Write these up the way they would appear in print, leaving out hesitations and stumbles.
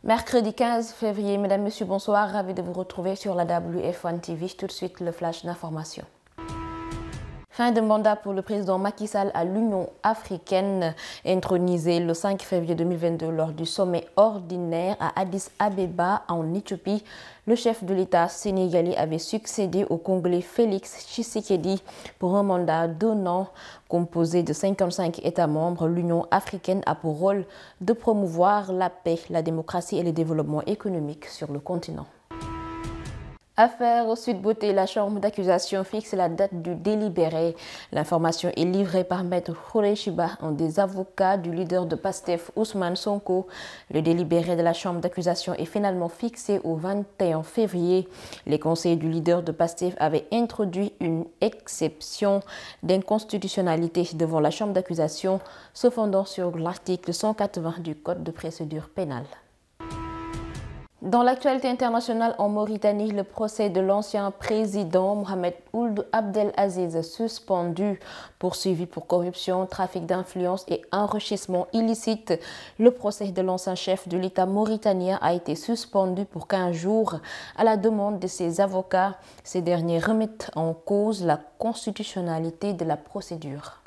Mercredi 15 février, mesdames, messieurs, bonsoir. Ravi de vous retrouver sur la WF1 TV. Tout de suite, le flash d'information. Fin de mandat pour le président Macky Sall à l'Union africaine, intronisé le 5 février 2022 lors du sommet ordinaire à Addis Abeba en Éthiopie. Le chef de l'État sénégalais avait succédé au Congolais Félix Tshisekedi pour un mandat d'1 an. Composé de 55 États membres, l'Union africaine a pour rôle de promouvoir la paix, la démocratie et le développement économique sur le continent. Affaire Sweet Beauté, la chambre d'accusation fixe la date du délibéré. L'information est livrée par Maître Khoureyshiba, un des avocats du leader de PASTEF, Ousmane Sonko. Le délibéré de la chambre d'accusation est finalement fixé au 21 février. Les conseillers du leader de PASTEF avaient introduit une exception d'inconstitutionnalité devant la chambre d'accusation, se fondant sur l'article 180 du Code de procédure pénale. Dans l'actualité internationale en Mauritanie, le procès de l'ancien président Mohamed Ould Abdelaziz suspendu, poursuivi pour corruption, trafic d'influence et enrichissement illicite. Le procès de l'ancien chef de l'État mauritanien a été suspendu pour 15 jours à la demande de ses avocats. Ces derniers remettent en cause la constitutionnalité de la procédure.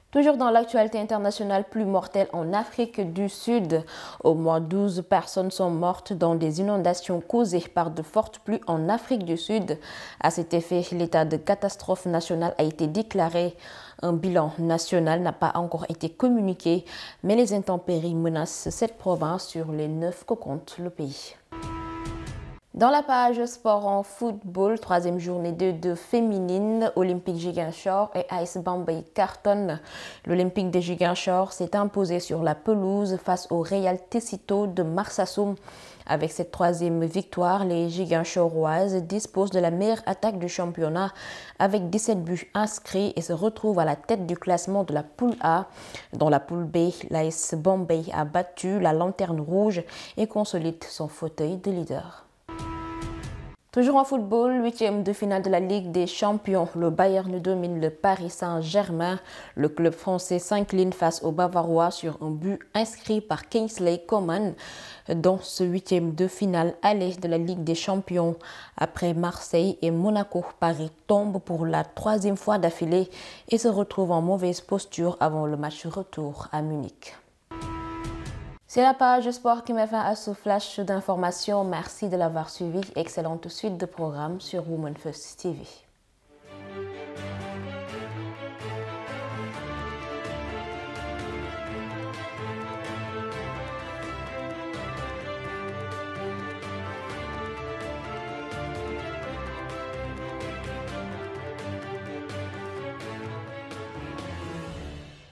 Toujours dans l'actualité internationale, plus mortelle en Afrique du Sud. Au moins 12 personnes sont mortes dans des inondations causées par de fortes pluies en Afrique du Sud. À cet effet, l'état de catastrophe nationale a été déclaré. Un bilan national n'a pas encore été communiqué, mais les intempéries menacent cette province sur les 9 que compte le pays. Dans la page sport en football, 3e journée de féminine, Olympique Ziguinchor et AS Bambey cartonnent. L'Olympique de Ziguinchor s'est imposé sur la pelouse face au Real Tessito de Marsassoum. Avec cette 3e victoire, les Ziguinchoroises disposent de la meilleure attaque du championnat avec 17 buts inscrits et se retrouvent à la tête du classement de la poule A. Dans la poule B, l'AS Bambey a battu la Lanterne Rouge et consolide son fauteuil de leader. Toujours en football, 8e de finale de la Ligue des Champions, le Bayern domine le Paris Saint-Germain. Le club français s'incline face aux Bavarois sur un but inscrit par Kingsley Coman dans ce 8e de finale aller de la Ligue des Champions. Après Marseille et Monaco, Paris tombe pour la 3e fois d'affilée et se retrouve en mauvaise posture avant le match retour à Munich. C'est la page sport qui met fin à ce flash d'informations. Merci de l'avoir suivi. Excellente suite de programmes sur Women First TV.